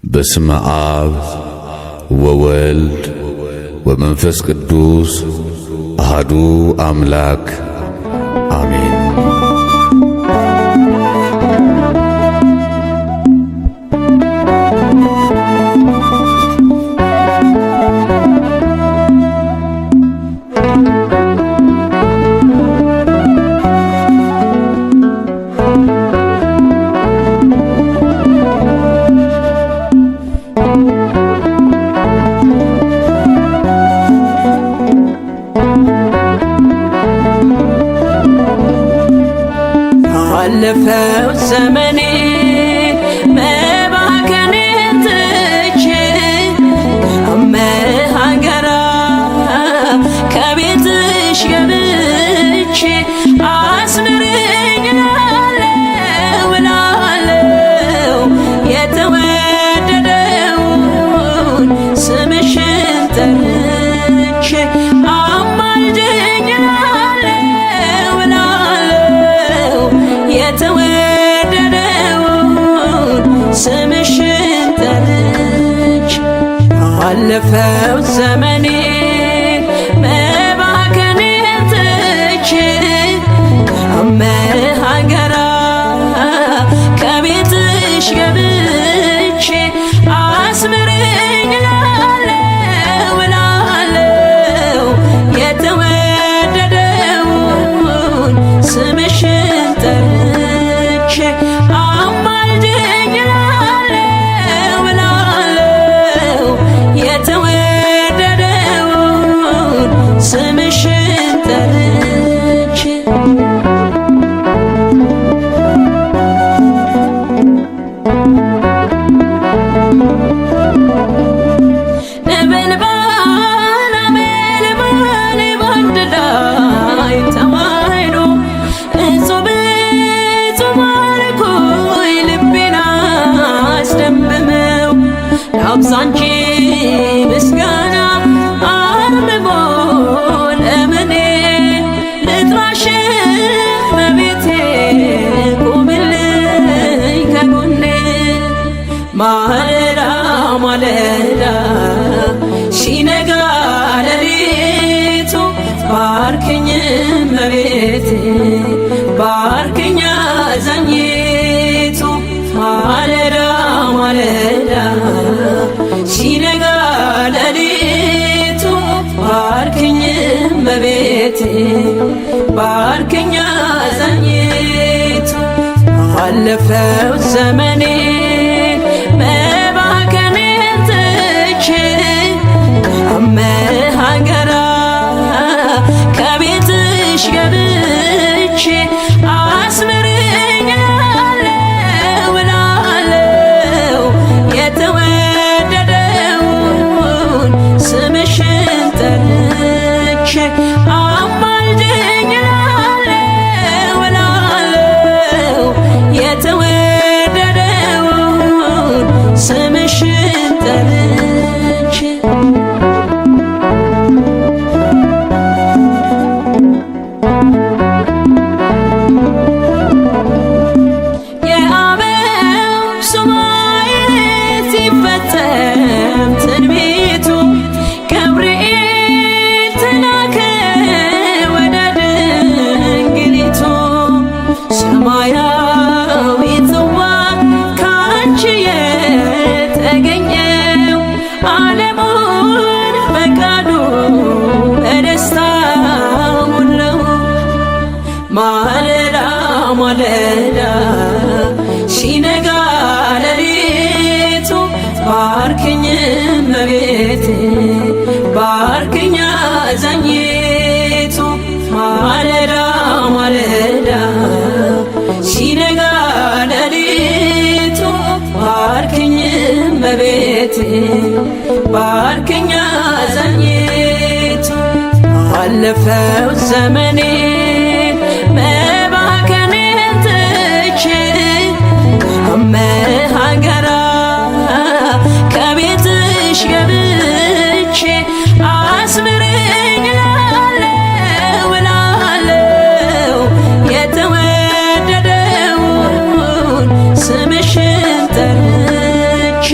በስመ አብ ወወልድ ወመንፈስ ቅዱስ አሐዱ አምላክ አሜን። ባለፈው ዘመኔ መባከንን ትቼ ከመሃገራ ከቤትሽ ገብቼ አስምሪኝ እላለሁ የተወደደውን ስምሽን ጠርቼ አማልጅኝ የተወደደውን ስምሽን ጠርቼ ባለፈው ዘመኔ መባከንን ትቼ ከመሃገራ ከቤትሽ ገብቼ አስምሪኝ እላለሁ የተወደደውን ስምሽን ጠርቼ አማልጅኝ እላለሁ የተወደደውን ስምሽን ጠርቼ ነበልባል ነበልባል ባንድ ላይ ተዋህዶ እጹብ እጹብ አልኩኝ ልቤን አስደመመው ላብዛ እንጂ ምስጋና አርምሞ ለምኔ ልጥራሽ እመቤቴ ቁምልኝ ከጎኔ ማለዳ ማለዳ ሲነጋ ሌሊቱ ባርክኝ እመቤቴ ባርክኝ አዛኝቱ ማለዳ ማለዳ ሲነጋ ሌሊቱ ባርክኝ እመቤቴ ባርክኝ አዛኝቱ ባለፈው ዘመኔ መባከንን ትቼ ከመሃገራ ከቤትሽ ገብቼ አስምሪኝ እላለሁ የተወደደውን ስምሽን ጠርቼ አማልጅኝ እላለሁ የተወደደውን ስምሽን ጠርቼ የአበው ሱባዔ ሲፈጸም ትንቢቱ ገብርኤል ተላከ ወደ ድንግሊቱ ሰማያዊ ጽዋ ካንቺ የተገኘው ዓለሙን በቃሉ በደስታ ሞላው ማለዳ ማለዳ ሲነጋ ሌሊቱ ባርክኝ እመቤቴ ባርክኝ አዛኝቱ ማለዳ ማለዳ ሲነጋ ሌሊቱ ባርክኝ እመቤቴ ባርክኝ አዛኝቱ ባለፈው ዘመኔ መባከንን ትቼ ከመሃገራ ከቤትሽ ገብቼ አስምሪኝ እላለሁ የተወደደውን ስምሽን ጠርቼ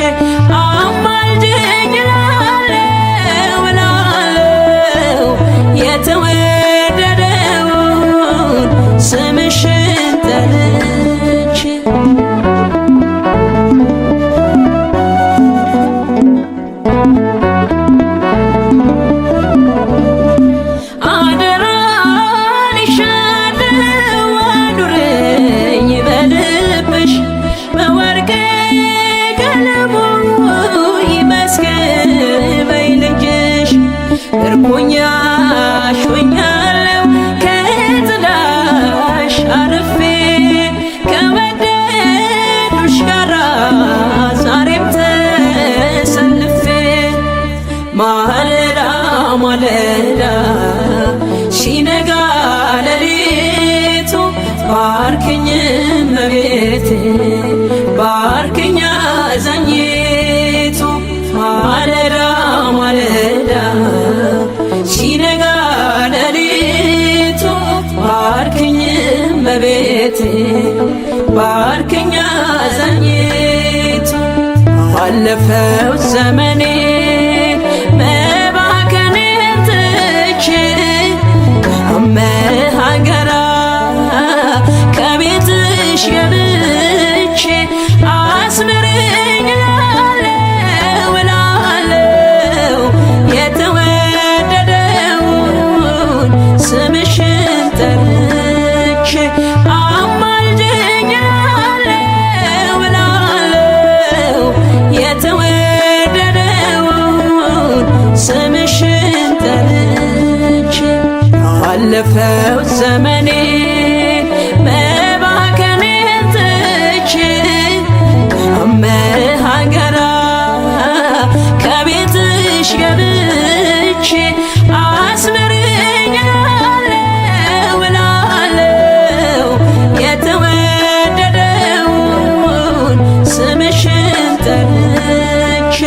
ባርክኛ አዛኝቱ ማለዳ ማለዳ ሲነጋ ሌሊቱ ባርክኝ እመቤቴ ባርክኛ አዛኝቱ ባለፈው ዘመኔ መባከኔን ትቼ ከመሃገራ ከቤትሽ ገብቼ አስምረኝ እላለሁ እላለሁ የተወደደውን ስምሽን ጠርቼ አማልጅኝ እላለሁ እላለሁ የተወደደውን ስምሽን ጠርቼ አለፈው ዘመኔ መባከኔን ትቼ ከመሃገራ ከቤትሽ ገብቼ አስምረኝ እላለሁ እላለሁ የተወደደውን ስምሽን ጠርቼ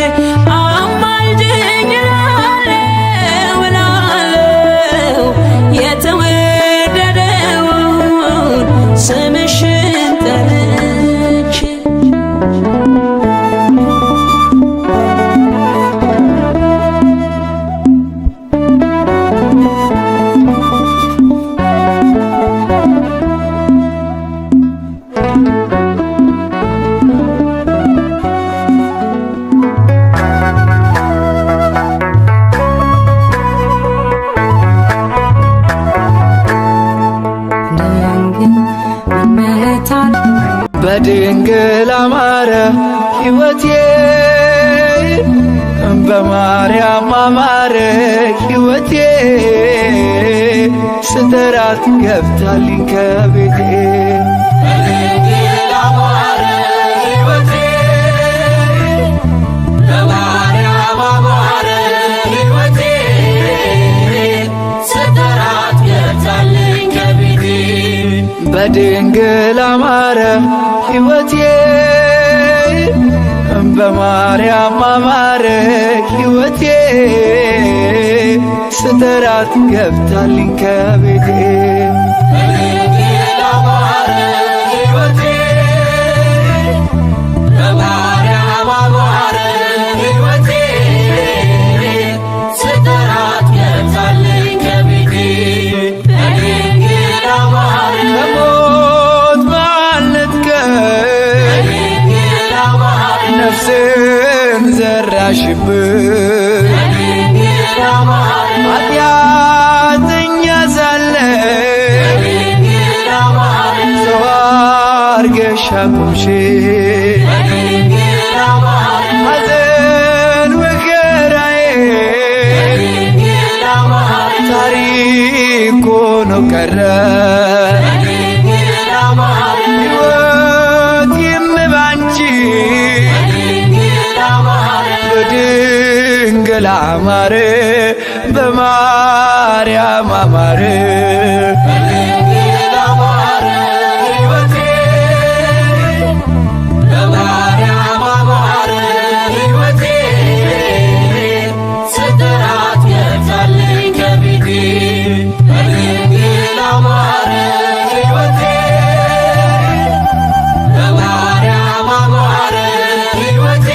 አማልጅኝ እላለሁ እላለሁ የተወደደውን ስምሽን ጠርቼ በድንግል አማረ ሕይወቴ በማርያም አማረ ሕይወቴ ስጠራት ገብታልኝ ከቤቴ በድንግል አማረ ሕይወቴ በማርያም አማረ ሕይወቴ ስጠራት ገብታልኝ ከቤቴ በድንግል አማረ ሕይወቴ በማርያም አማረ ሕይወቴ ስጠራት ገብታልኝ ከቤቴ በድንግል አማረ ሕይወቴ በማርያም አማረ ሕይወቴ ስጠራት ገብታልኝ ከቤቴ በድንግል አማረ ከሞት ባልነጥቀኝ ነፍስን ዘራሽብኝ ኃጢአተኛ ሳለሁ ሰው አድርገሽ አቆምሽኝ ሐዘን መከራዬ ታሪክ ሆኖ ቀረ ሕይወቴም ባንቺ በድንግል አማረ በማርያም አማረ በድንግል አማረ ሕይወቴ በማርያም አማረ ሕይወቴ ስጠራት ገብታልኝ ከቤቴ በድንግል አማረ ሕይወቴ በማርያም አማረ ሕይወቴ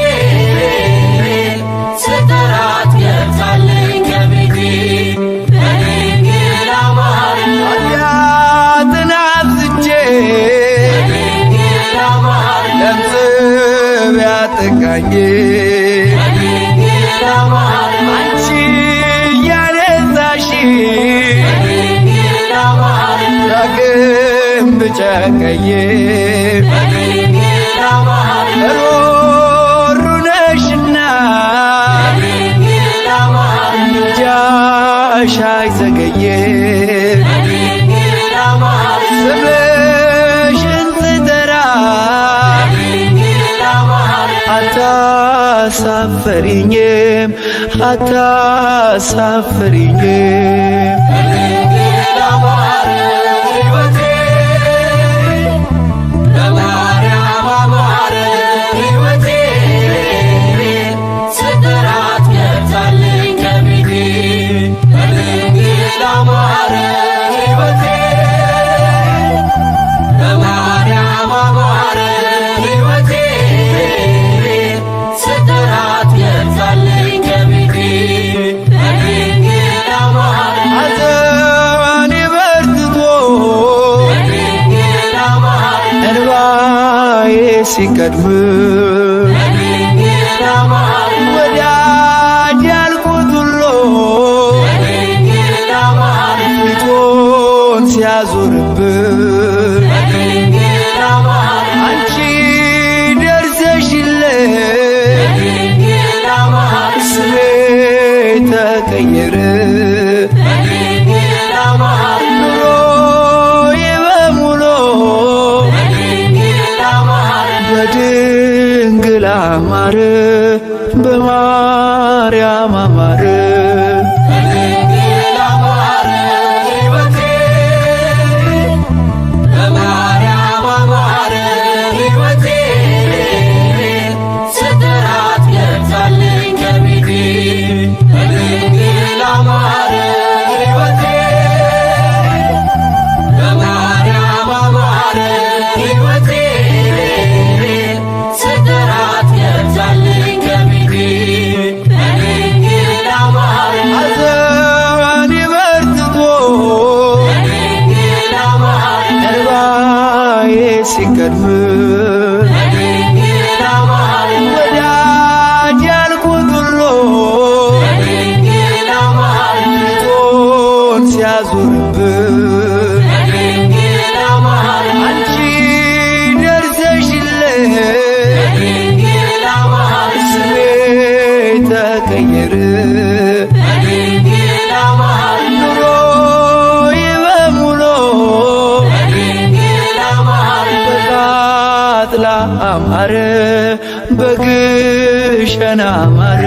ስጠራት ገብታልኝ ከቤቴ በድንግል አማረ ኃጢአትን አብዝቼ በድንግል አማረ ለምጽ ቢያጠቃኝ በድንግል አማረ አንቺ ያነሳሽኝ በድንግል አማረ ዳግም ብጨቀኝ በድንግል አማረ ሮሩ ነሽና በድንግል አማረ ምልጃሽ አይዘገይም በድንግል አማረ ስምሽን ስጠራ በድንግል አማረ አታሳፍሪኝም አታሳፍሪኝም በድንግል አማረ ሕይወቴ በማርያም ሲቀድም ወዳጅ ያልኩት ሁሉ ፊቱን ሲያዞርብን አንቺ ደርሰሽልኝ ስሜ ተቀየረ ኑሮዬ በሙሉ በድንግል አማረ በማርያም አማረ ሲቀድም ወዳጅ ያልኩት ሁሉ ፊቱን ሲያዞርብን አንቺ ደርሰሽልኝ ስሜ ተቀየረ ኑሮዬ በሙሉ በቃጥላ አማረ በግሸን አማረ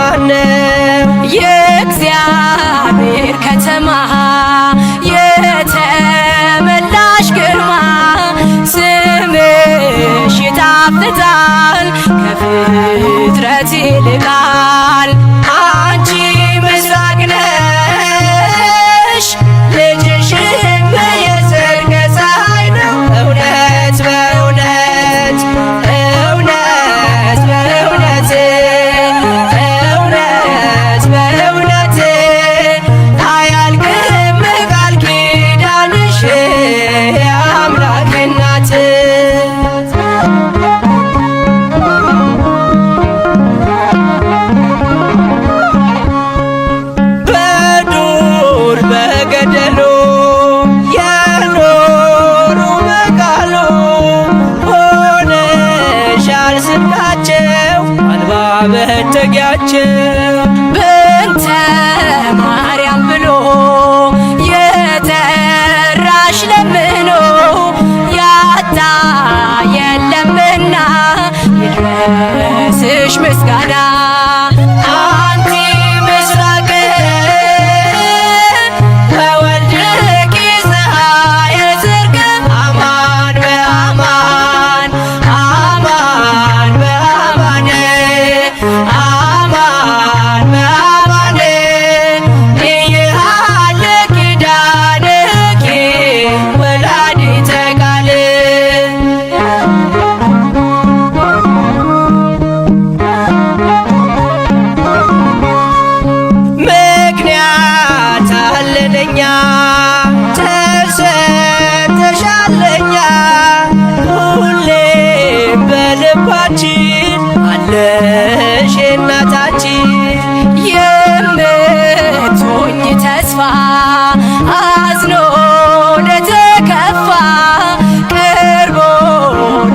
ማነው? የእግዚአብሔር ከተማ የተመላሽ ግርማ ስምሽ ይጣፍጣል ከፍጥረት ይልቃል። አንቺ ምስራቅ ነሽ ልጅሽም የጽድቅ ፀሐይ ነው። እውነት በእውነት እውነት በእውነት እውነት በእውነት አያልቅም ቃል ኪዳንሽ የአምላክ እናት። በዱር በገደሉ የኖሩ በቃሉ ሆነሻል ስንቃቸው አልባ መጠጊያቸው። በእንተ ማርያም ብሎ የጠራሽ ለምኖ ያጣ የለምና ይድረስሽ ምስጋና። አንቲ ምስራቅ ወወልድኪ ፀሐየ ጽድቅ አማን በአማን አማን በአማን አማን በአማን ይሃለ ኪዳንኪ ወላዲተ ቃል። ምክንያት አለለኛ ተሰጥተሻለኛ ሁሌም በልባችን አለሽ እናታችን። የምትሆኝ ተስፋ አዝኖ ለተከፋ ቀርቦ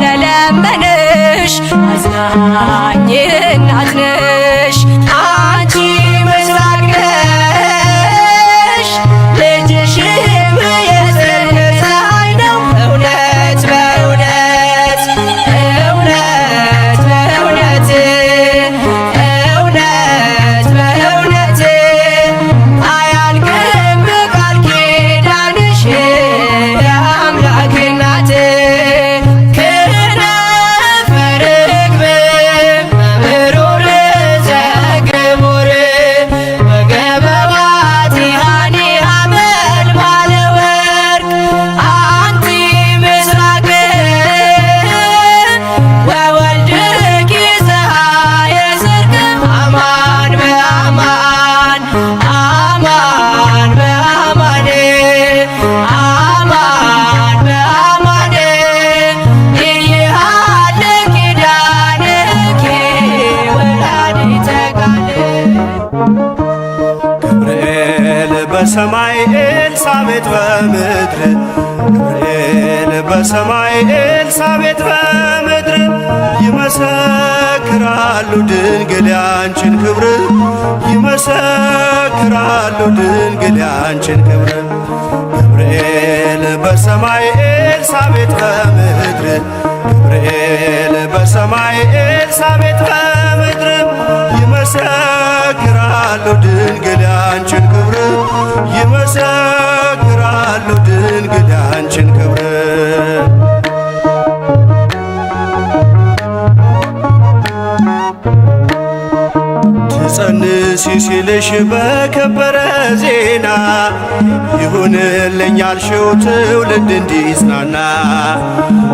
ለለመነሽ አዝናኝ እናት ነሽ። አንቺ ምስራቅ ነሽ ልጅሽም የጽድቅ ፀሐይ ነው። እውነት በእውነት እውነት በእውነት እውነት በእውነት አያልቅም ቃል ኪዳንሽ የአምላክ እናት። ክነፈ ርግብ በብሩር ዘግቡር ወገበዋቲሃኒ ሐመልማለ ወርቅ አንቲ ምስራቅ ወወልድኪ ፀሐየ ጽድቅ አማን በአማን አማን በአማን አማን በአማን ይሃለ ኪዳንኪ ወላዲተ ቃል። ገብርኤል በሰማይ ኤልሳቤጥ በምድር ገብርኤል በሰማይ ኤልሳቤጥ በምድር ይመሰክራሉ ድንግል ያንቺን ክብር ይመሰክራሉ ድንግል ያንቺን ክብር። ገብርኤል በሰማይ ኤልሳቤጥ በምድር ገብርኤል በሰማይ ኤልሳቤጥ በምድር ይመሰክራሉ ድንግል ያንቺን ክብር ይመሰክራሉ ድንግል ያንቺን ክብር። ትጸንሲ ሲልሽ በከበረ ዜና ይሁንልኝ ያልሽው ትውልድ እንዲጽናና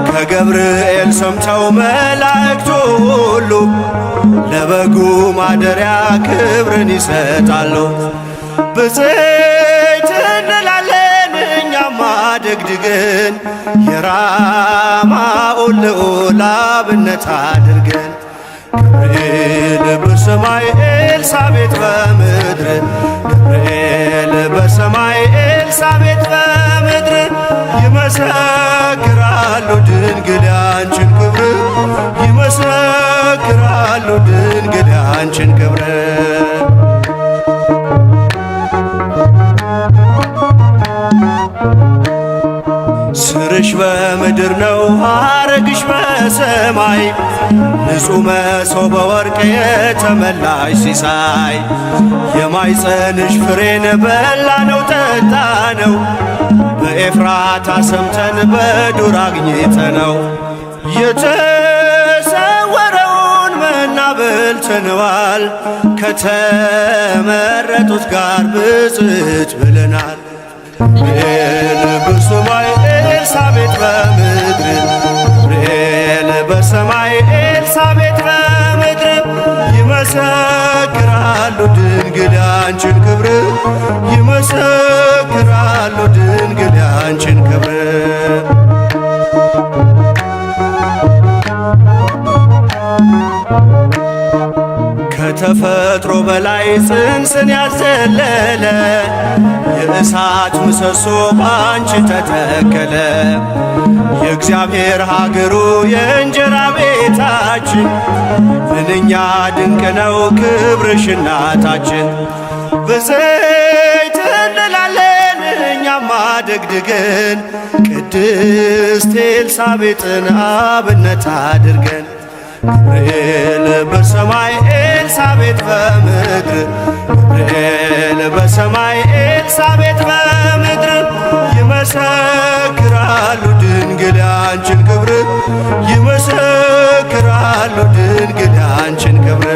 ከገብርኤል ሰምተው መላእክቱ ሁሉ ለበጉ ማደሪያ ክብርን ይሰጣሉ። ብፅዕት እንላለን እኛማ ደግድገን የራማውን ልዑል አብነት አድርገን። ገብርኤል በሰማይ ኤልሳቤጥ በምድር ገብርኤል በሰማይ ኤልሳቤጥ በምድር ይመሰክራሉ ድንግል ያንቺን ክብር ይመሰክራሉ ድንግል ያንቺን ክብር። ዘርሽ በምድር ነው ሐረግሽ በሰማይ ንጹሕ መሶበ ወርቅ የተመላሽ ሲሳይ የማይጸንሽ ፍሬን በላነው ጠጣነው በኤፍራታ ሰምተን በዱር አግኝተነው የተሰወረውን መና በልተነዋል ከተመረጡት ጋር ብፅዕት ብለናል። ገብርኤል በሰማይ ኤልሳቤጥ በምድር ገብርኤል በሰማይ ኤልሳቤጥ በምድር ይመሰክራሉ ድንግል ያንቺን ክብር ይመሰክራሉ ድንግል ያንቺን ክብር ከተፈጥሮ በላይ ጽንስን ያዘለለ የእሳት ምሰሶ ባንቺ ተተከለ የእግዚአብሔር ሀገሩ የእንጀራ ቤታችን ምንኛ ድንቅ ነው ክብርሽ እናታችን በዘይት እንላለን እኛማ ደግድገን ቅድስት ኤልሳቤጥን አብነት አድርገን ገብርኤል በሰማይ ኤልሳቤጥ በምድር ገብርኤል በሰማይ ኤልሳቤጥ በምድር ይመሰክራሉ ድንግል ያንቺን ክብር ይመሰክራሉ ድንግል ያንቺን ክብር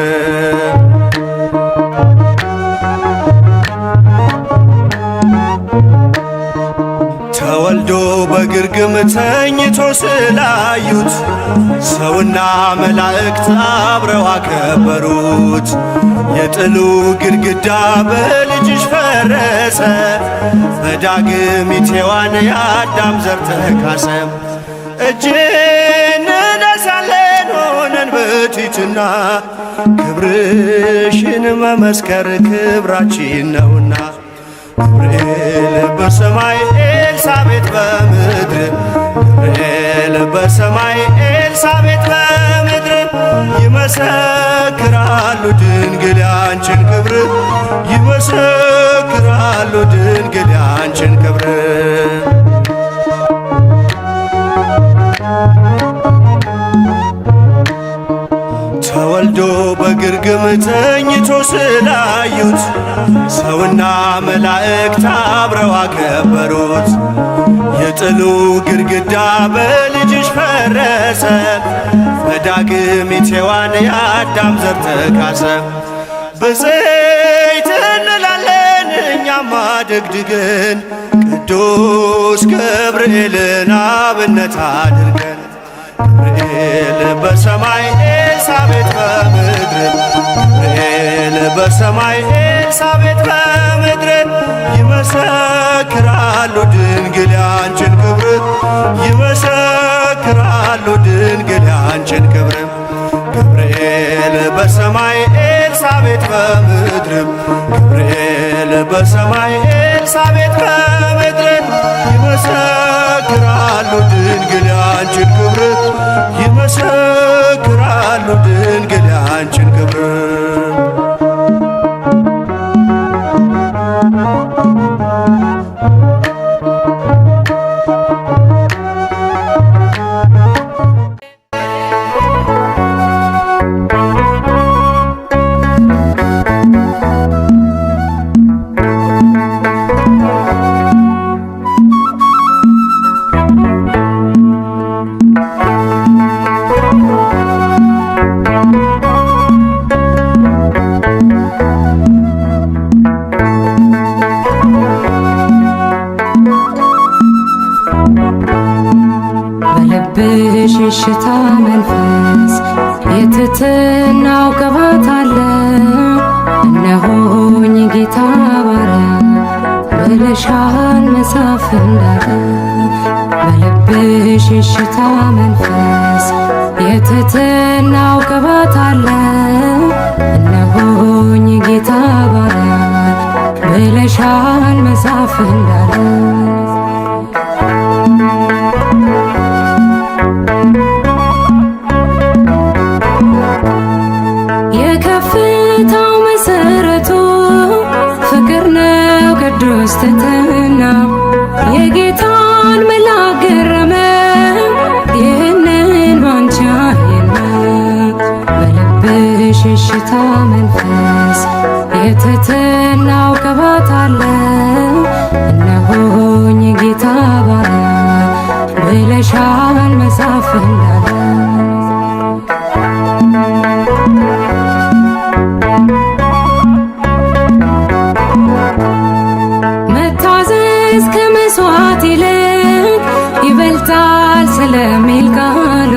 ተወልዶ በግርግም ተኝቶ ስላዩት ሰውና መላእክት አብረው አከበሩት። የጥሉ ግድግዳ በልጅሽ ፈረሰ፣ በዳግሚት ሔዋን የአዳም ዘር ተካሰ። እጅ እንነሳለን ሆነን በትሕትና ክብርሽን መመስከር ክብራችን ነውና ገብርኤል በሰማይ ኤልሳቤጥ በምድር ገብርኤል በሰማይ ኤልሳቤጥ በምድር ይመሰክራሉ ድንግል ያንቺን ክብር ይመሰክራሉ ድንግል ያንቺን ክብር ተወልዶ በግርግም ተኝቶ ስላዩት ሰውና መላእክት አብረው አከበሩት። የጥሉ ግድግዳ በልጅሽ ፈረሰ፣ በዳግሚት ሔዋን የአዳም ዘር ተካሰ። በዘይት እንላለን እኛማ ደግድገን ቅዱስ ገብርኤልን አብነት አድርገን ገብርኤል በሰማይ ኤልሳቤጥ በምድር ገብርኤል በሰማይ ኤልሳቤጥ በምድር ይመሰክራሉ ድንግል ያንቺን ክብር ይመሰክራሉ ድንግል ያንቺን ክብር ገብርኤል በሰማይ ኤልሳቤጥ በምድር ገብርኤል በሰማይ ኤልሳቤጥ በምድር ይመሰክራሉ ድንግል ያንቺን ክብር ይመሰክራሉ ድንግል ያንቺን ክብር ሽታ መንፈስ የትሕትናው ቅባት አለ። እነሆኝ ጌታ ባሪያ ብለሻል መጽሐፍ እንዳለ በልብሽ የሽታ መንፈስ የትሕትናው ቅባት አለ። እነሆኝ ጌታ ባሪያ ብለሻል መጽሐፍ እንዳለ የከፍታው መሰረቱ ፍቅር ነው ቅዱስ ትሕትና የጌታን መልአክ ገረመ በሽታ መንፈስ የትሕትናው ቅባት አለው። እነሆኝ ጌታ ባሪያ ብለሻል መጽሐፍ እንዳለ መታዘዝ ከመሥዋዕት ይልቅ ይበልጣል ስለሚል ቃሉ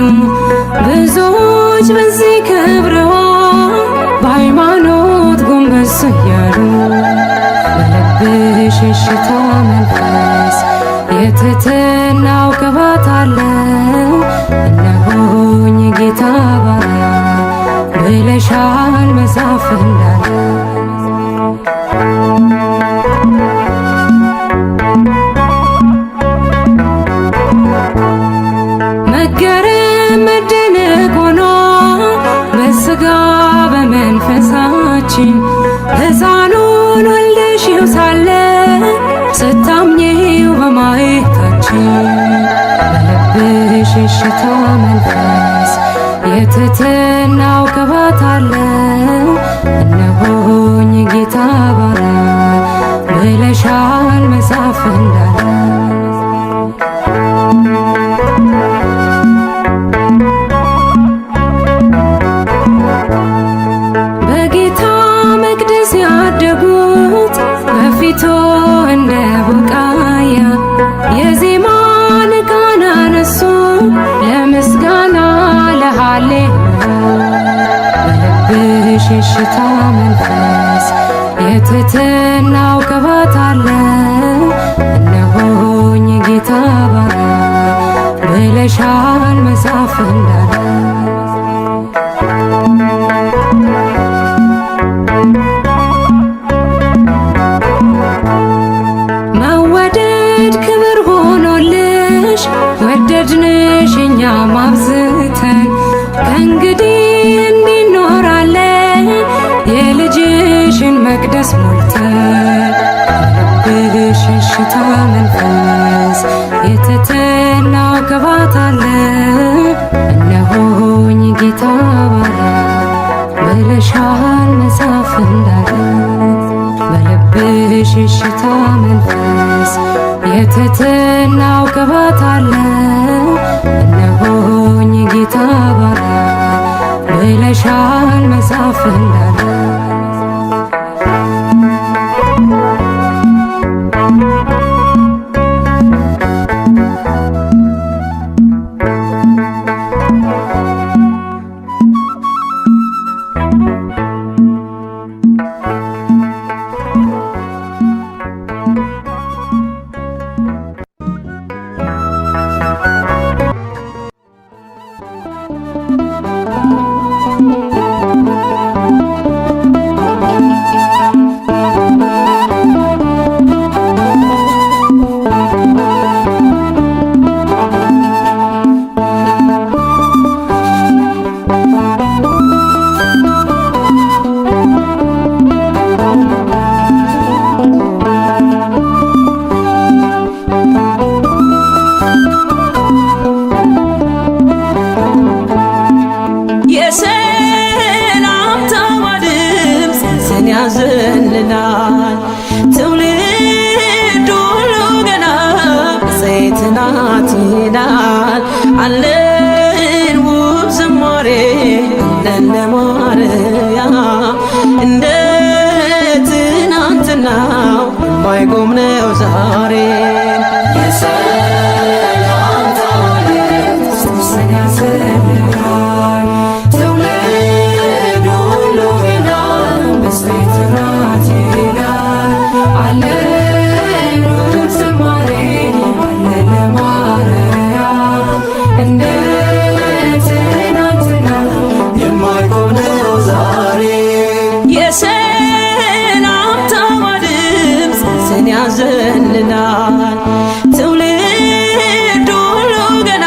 ብዙዎች በዚህ ከብረዋል በሃይማኖት ጎንበስ እያሉ። በልብሽ የሽታ መንፈስ የትሕትናው ቅባት አለው። እነሆኝ ጌታ ባሪያ ብለሻል መጽሐፍ እንዳለ መገረም መደነቅ ሆኖ በሥጋ በመንፈሳችን ሕፃኑን ወልደሽው ሳለ ስታምኚው በማየታችን። በልብሽ የሽታ መንፈስ የትሕትናው ቅባት አለው። እነሆኝ ጌታ ባሪያ ብለሻል መጽሐፍ እንዳለ በጌታ መቅደስ ያደጉት በፊቱ እንደ ቡቃያ የዜማን ቃና ነሱ ለምስጋና ለሃሌሉያ። በልብሽ የሽታ መንፈስ የትሕትናው ቅባት አለው። እነሆኝ ጌታ ባሪያ ብለሻል መጽሐፍ እንዳለ መወደድ ክብር ሆኖልሽ ወደድንሽ እኛም አብዝተን ከእንግዲህ እንዲኖራለን የልጅሽን መቅደስ ሞልተን። በልብሽ የሽታ መንፈስ የትሕትናው ቅባት አለው። እነሆኝ ጌታ ባሪያ ብለሻል መጽሐፍ እንዳለ። በልብሽ የሽታ መንፈስ የትሕትናው ቅባት አለው። እነሆኝ ጌታ ባሪያ ብለሻል መጽሐፍ እንዳለ ያዘልናል ትውልድ ሁሉ ገና ዘይትናት ይላል አለን ውብ ዝማሬ ለማርያም እንደ ትናንትናው የማይቆም ነው ዛሬ የሰላም ታዋለት ሱስን ያዘልናል ትውልድ ሁሉ ገና ዘይትናት ይላል አለን ውብ ዝማሬ ለማርያም እንደ ትናንትናው የማይቆም ነው ዛሬ የሰላምታዋ ድምፅ ስን ያዘልናል ትውልድ ሁሉ ገና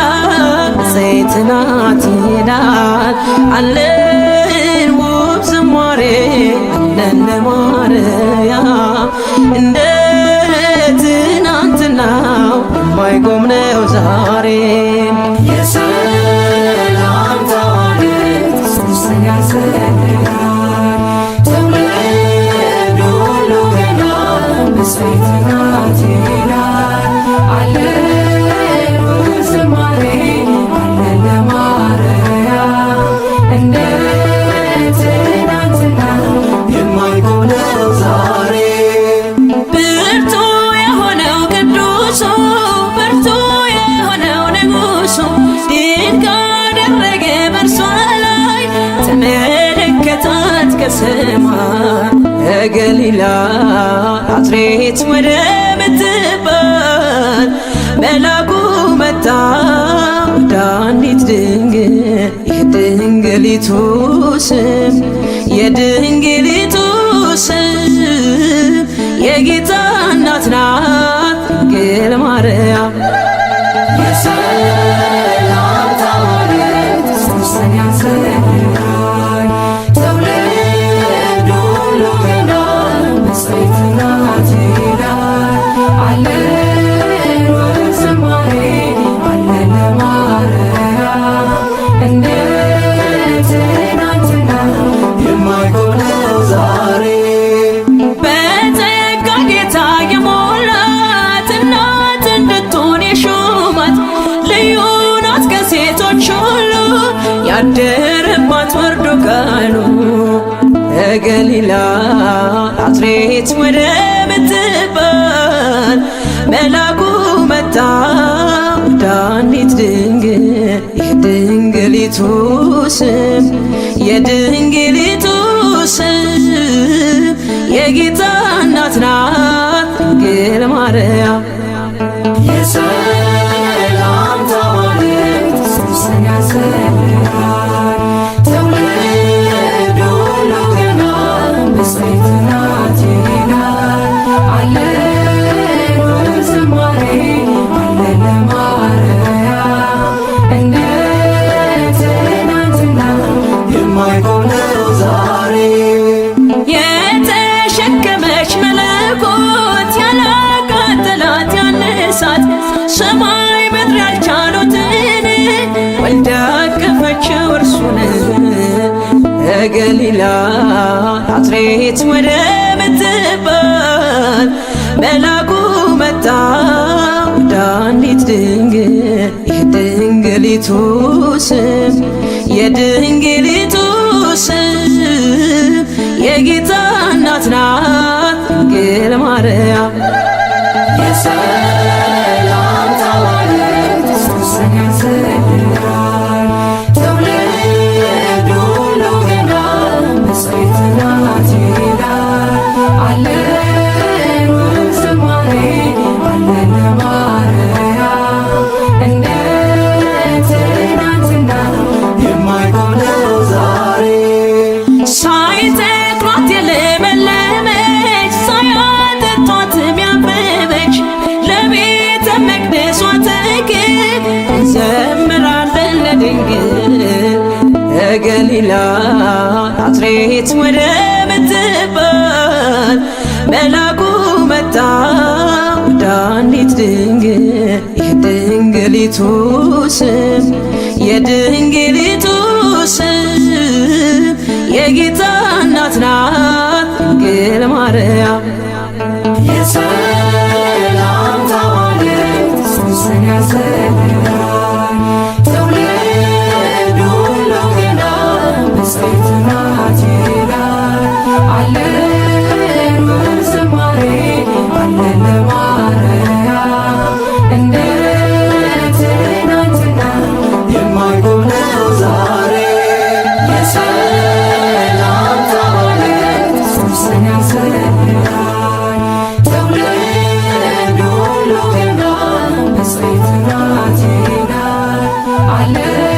ዘይትናት ይላል አለን ውብ ዝማሬ ለማርያም እንደ ትናንትናው የማይቆም ነው ዛሬ የሰላምታዋ ድምፅ ሱስን ያዘልናል ከገሊላ ናዝሬት ወደ ምትባል መልአኩ መጣ ወደ አንዲት ድንግል የድንግሊቱ ስም የድንግሊቱ ስም የጌታ እናት ናት ድንግል ማርያም። የሰላምታ ማርያም ሶስተኛ ሰማይ ትውልድ ሁሉ ገና መስዋዕት ናት ይላል አለን ወዝማሬ አለን ለማርያም እንደ ትናንትና የማይሆነው ዛሬ በጸጋ ጌታ የሞላት እናት እንድትሆን የሾማት ልዩ ናት ከሴቶች ሁሉ ያደረባት ወርዶ ቃሉ ከገሊላ ናዝሬት ወደ ምትባል መልአኩ መጣ ወደ አንዲት ድንግል የድንግሊቱ ስም የድንግሊቱ ስም የጌታ እናት ናት ድንግል ማርያም። የሰላምታ ማርያም ሶስተኛ ሰማይ ትውልድ ሁሉ ገና መስዋዕት ናት ይላል አለን ወዝማሬ አለን ለማርያም እንደ ትናንትና የማይሆነው ዛሬ የተሸከመች መለኮት ያላቃጠላት ያነሳት ሰማይ ምድር ያልቻሉትን ወልዳ አቀፈችው እርሱን ከገሊላ ናዝሬት ወደ ምትባል መልአኩ መጣ ወደ አንዲት ድንግል የድንግሊቱ ስም የድንግሊቱ ስም የጌታ እናት ናት ድንግል ማርያም። የሰላምታ ማርያም ሶስተኛ ሰማይ ትውልድ ሁሉ ገና መስዋዕት ናት ይላል አለን ወዝማሬ አለን ለማርያም እንደ ትናንትና የማይሆነው ዛሬ ሳይተክሏት የለመለመች ሳያጠጧት ያበበች ለቤተ መቅደሷ ተክል እንዘምራለን ለድንግል ከገሊላ ናዝሬት ወደ ምትባል መልአኩ መጣ ወደ አንዲት ድንግል የድንግሊቱ ስም የድንግሊቱ ስም የጌታ እናት ናት ድንግል ማርያም። የሰላምታ ማርያም ሶስተኛ ሰማይ ትውልድ ሁሉ ገና መስዋዕት ናት ይላል አለን ወዝማሬ አለን ለማርያም እንደ ትናንትና የማይሆነው ዛሬ የሰላምታ ማርያም ሶስተኛ ሰማይ ትውልድ ሁሉ ገና መስዋዕት ናት ይላል አለን